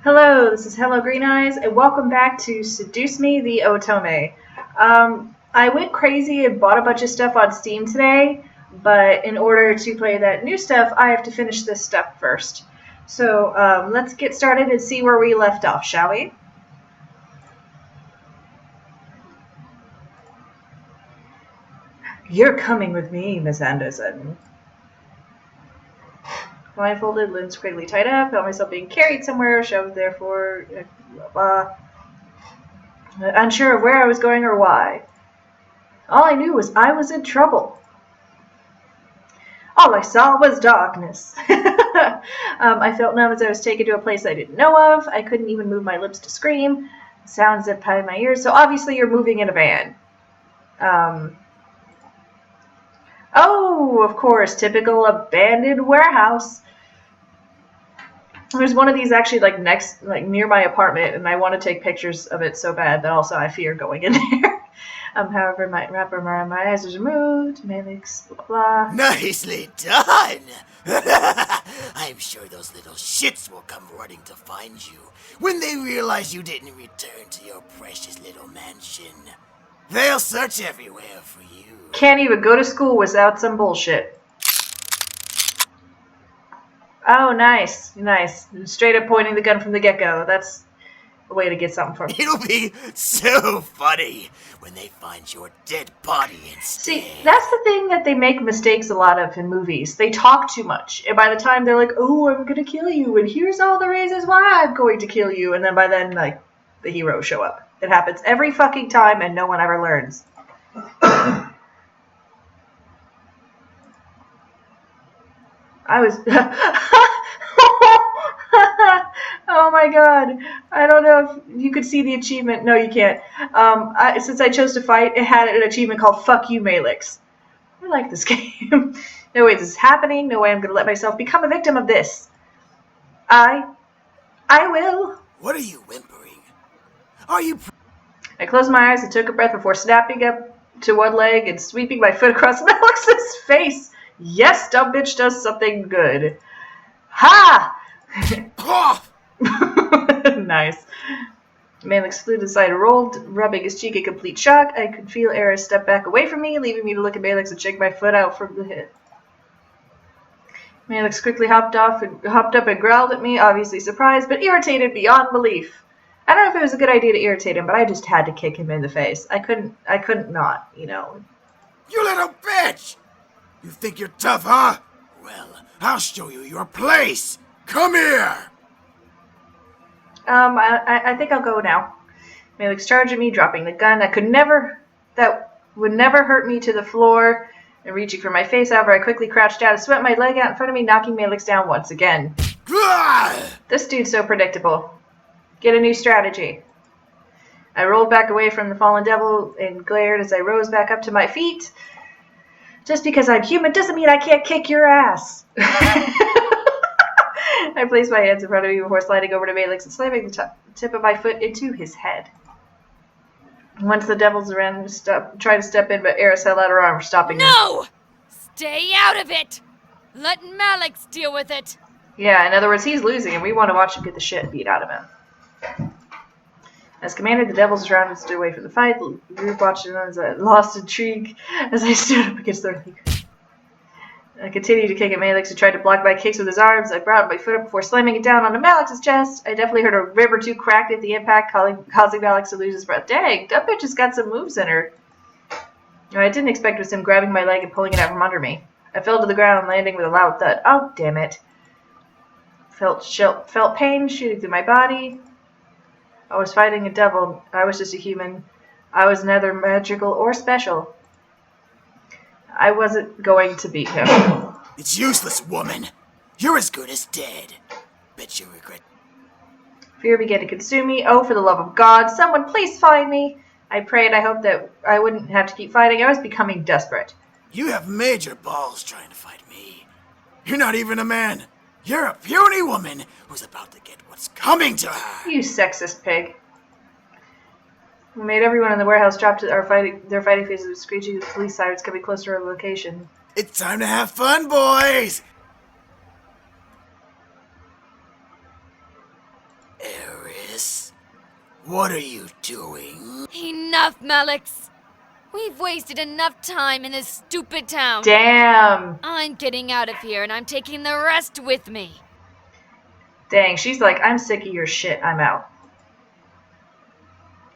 Hello, this is HelloGreenEyes, and welcome back to Seduce Me, the Otome. I went crazy and bought a bunch of stuff on Steam today, but in order to play that new stuff, I have to finish this stuff first. So let's get started and see where we left off, shall we? You're coming with me, Miss Anderson. Blindfolded, limbs quickly tied up, felt myself being carried somewhere, shoved therefore, unsure of where I was going or why. All I knew was I was in trouble. All I saw was darkness. I felt numb as I was taken to a place I didn't know of. I couldn't even move my lips to scream. Sounds zipped by my ears, so obviously you're moving in a van. Oh, of course, typical abandoned warehouse. There's one of these actually near my apartment, and I want to take pictures of it so bad, but also I fear going in there. However, my wrapper around my eyes was removed. Malix, blah blah. Nicely done! I'm sure those little shits will come running to find you when they realize you didn't return to your precious little mansion. They'll search everywhere for you. Can't even go to school without some bullshit. Oh, nice. Straight up pointing the gun from the get-go. That's a way to get something from me. It'll be so funny when they find your dead body instead. See, that's the thing that they make mistakes a lot of in movies. They talk too much. And by the time they're like, oh, I'm going to kill you, and here's all the reasons why I'm going to kill you. And then by then, the heroes show up. It happens every fucking time, and no one ever learns. I was... Oh my god. I don't know if you could see the achievement. No, you can't. Since I chose to fight, it had an achievement called Fuck You, Malix. I like this game. No way this is happening. No way I'm going to let myself become a victim of this. I will. What are you whimpering? Are you... I closed my eyes and took a breath before snapping up to one leg and sweeping my foot across Malix's face. Yes, dumb bitch does something good. Ha! Nice. Malix flew to the side and rolled, rubbing his cheek in complete shock. I could feel Eris step back away from me, leaving me to look at Malix and shake my foot out from the hit. Malix quickly hopped up and growled at me, obviously surprised, but irritated beyond belief. I don't know if it was a good idea to irritate him, but I just had to kick him in the face. I couldn't not, you know. You little bitch! You think you're tough, huh? Well, I'll show you your place! Come here! I think I'll go now. Malix charged at me, dropping the gun. That would never hurt me to the floor. And reaching for my face, however, I quickly crouched down and swept my leg out in front of me, knocking Malix down once again. This dude's so predictable. Get a new strategy. I rolled back away from the fallen devil and glared as I rose back up to my feet. Just because I'm human doesn't mean I can't kick your ass. I placed my hands in front of me before sliding over to Malix and slamming the tip of my foot into his head. Once the devils around tried to step in, but Eris held out her arm, stopping him. No! Stay out of it! Let Malix deal with it! Yeah, in other words, he's losing, and we want to watch him get the shit beat out of him. As commanded, the devils surrounded and stood away from the fight. The group watched it as I lost intrigue as I stood up against their leader. I continued to kick at Malix, who tried to block my kicks with his arms. I brought my foot up before slamming it down onto Malix's chest. I definitely heard a rib or two crack at the impact, causing Malix to lose his breath. Dang, that bitch has got some moves in her. What I didn't expect was him grabbing my leg and pulling it out from under me. I fell to the ground, landing with a loud thud. Oh, damn it. Felt pain shooting through my body. I was fighting a devil. I was just a human. I was neither magical or special. I wasn't going to beat him. It's useless, woman. You're as good as dead. Bet you regret. Fear began to consume me. Oh, for the love of God, someone please find me. I prayed. I hoped that I wouldn't have to keep fighting. I was becoming desperate. You have major balls trying to fight me. You're not even a man. You're a puny woman who's about to get what's coming to her. You sexist pig. We made everyone in the warehouse drop to their fighting faces with screeching police sirens coming closer to our location. It's time to have fun, boys! Miss? What are you doing? Enough, Malix! We've wasted enough time in this stupid town. Damn. I'm getting out of here and I'm taking the rest with me. Dang, she's like, I'm sick of your shit, I'm out.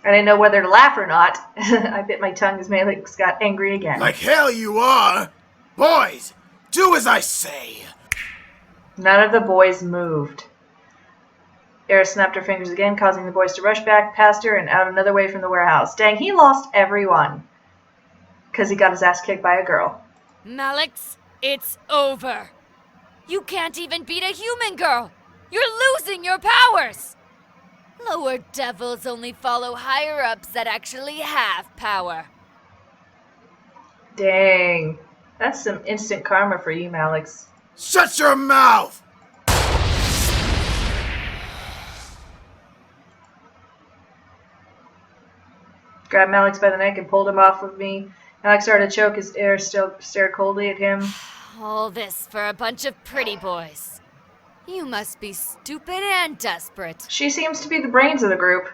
I didn't know whether to laugh or not. I bit my tongue as Malix got angry again. Like hell you are! Boys, do as I say! None of the boys moved. Eris snapped her fingers again, causing the boys to rush back past her and out another way from the warehouse. Dang, he lost everyone. Because he got his ass kicked by a girl. Malix, it's over. You can't even beat a human girl. You're losing your powers. Lower devils only follow higher-ups that actually have power. Dang. That's some instant karma for you, Malix. Shut your mouth! Grabbed Malix by the neck and pulled him off of me. Malix started to choke as Eris still stared coldly at him. All this for a bunch of pretty boys. You must be stupid and desperate. She seems to be the brains of the group.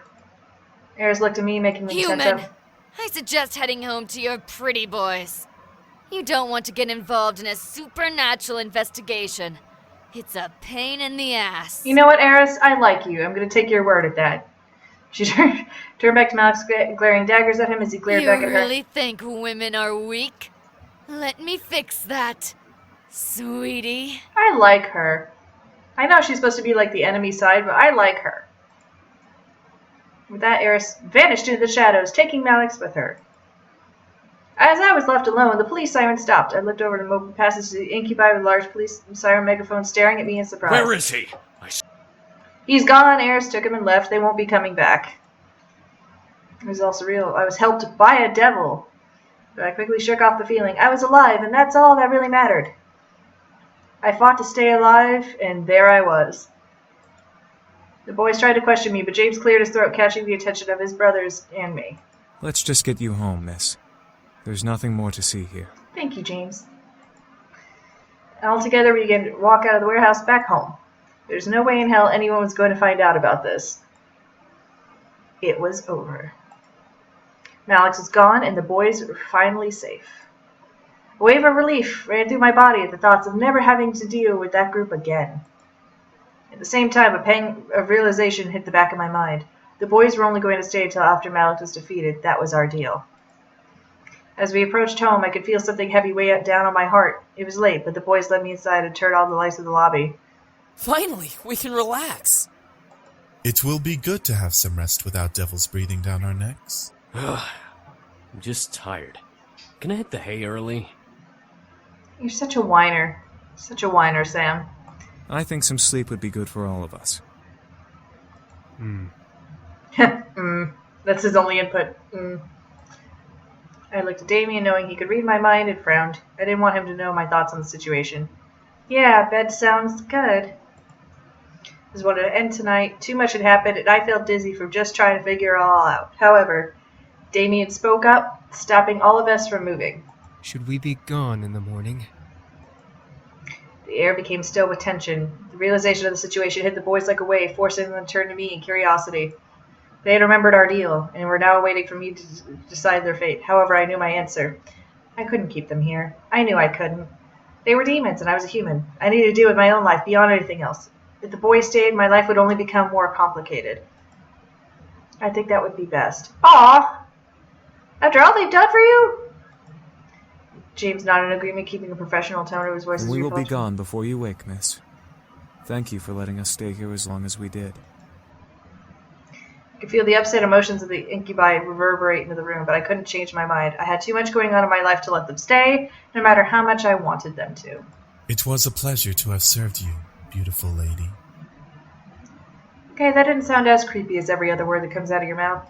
Eris looked at me, making me Human! attentive. I suggest heading home to your pretty boys. You don't want to get involved in a supernatural investigation. It's a pain in the ass. You know what, Eris? I like you. I'm going to take your word at that. She turned back to Malix, glaring daggers at him as he glared back at her. You really think women are weak? Let me fix that, sweetie. I like her. I know she's supposed to be like the enemy side, but I like her. With that, Eris vanished into the shadows, taking Malix with her. As I was left alone, the police siren stopped. I looked over the open passage to the incubi with a large police siren megaphone staring at me in surprise. Where is he? He's gone. Eris took him and left. They won't be coming back. It was all surreal. I was helped by a devil. But I quickly shook off the feeling. I was alive, and that's all that really mattered. I fought to stay alive, and there I was. The boys tried to question me, but James cleared his throat, catching the attention of his brothers and me. Let's just get you home, miss. There's nothing more to see here. Thank you, James. Altogether, we began to walk out of the warehouse back home. There's no way in hell anyone was going to find out about this. It was over. Malix was gone, and the boys were finally safe. A wave of relief ran through my body at the thoughts of never having to deal with that group again. At the same time, a pang of realization hit the back of my mind. The boys were only going to stay until after Malix was defeated. That was our deal. As we approached home, I could feel something heavy weigh down on my heart. It was late, but the boys led me inside and turned on the lights of the lobby. Finally, we can relax. It will be good to have some rest without devils breathing down our necks. I'm just tired. Can I hit the hay early? You're such a whiner. Such a whiner, Sam. I think some sleep would be good for all of us. That's his only input. I looked at Damien, knowing he could read my mind, and frowned. I didn't want him to know my thoughts on the situation. Yeah, bed sounds good. This wanted to end tonight. Too much had happened, and I felt dizzy from just trying to figure it all out. However, Damien spoke up, stopping all of us from moving. Should we be gone in the morning? The air became still with tension. The realization of the situation hit the boys like a wave, forcing them to turn to me in curiosity. They had remembered our deal, and were now waiting for me to decide their fate. However, I knew my answer. I couldn't keep them here. I knew I couldn't. They were demons, and I was a human. I needed to deal with my own life beyond anything else. If the boys stayed, my life would only become more complicated. I think that would be best. Aw! After all they've done for you? James nodded in agreement, keeping a professional tone of his voice. We will be gone before you wake, miss. Thank you for letting us stay here as long as we did. I could feel the upset emotions of the incubi reverberate into the room, but I couldn't change my mind. I had too much going on in my life to let them stay, no matter how much I wanted them to. It was a pleasure to have served you, beautiful lady. Okay, that didn't sound as creepy as every other word that comes out of your mouth.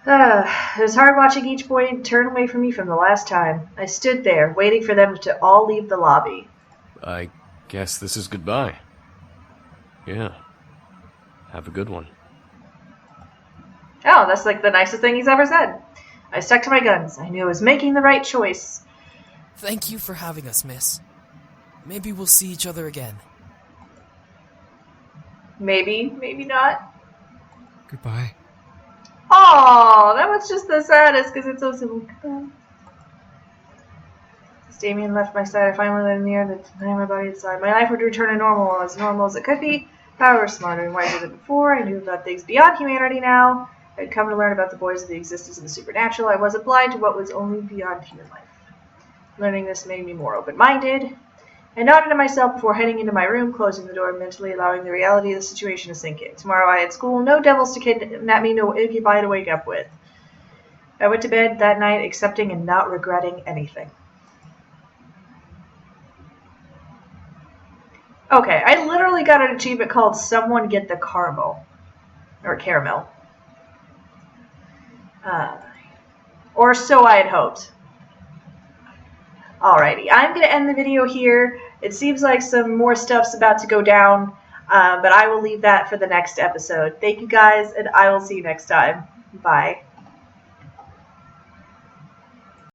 It was hard watching each boy turn away from me from the last time. I stood there, waiting for them to all leave the lobby. I guess this is goodbye. Yeah. Have a good one. Oh, that's like the nicest thing he's ever said. I stuck to my guns. I knew I was making the right choice. Thank you for having us, miss. Maybe we'll see each other again. Maybe, maybe not. Goodbye. Oh, that was just the saddest because it's so simple. Goodbye. As Damien left my side, I finally let him near the time my body inside. My life would return to normal as it could be. However, smarter and wiser than before. I knew about things beyond humanity now. I had come to learn about the boys of the existence of the supernatural. I wasn't blind to what was only beyond human life. Learning this made me more open-minded. I nodded to myself before heading into my room, closing the door, mentally allowing the reality of the situation to sink in. Tomorrow I had school, no devils to kidnap me, no incubi to wake up with. I went to bed that night accepting and not regretting anything. Okay, I literally got an achievement called Someone Get the Caramel. Or Caramel. Or so I had hoped. Alrighty, I'm going to end the video here. It seems like some more stuff's about to go down, but I will leave that for the next episode. Thank you guys, and I will see you next time. Bye.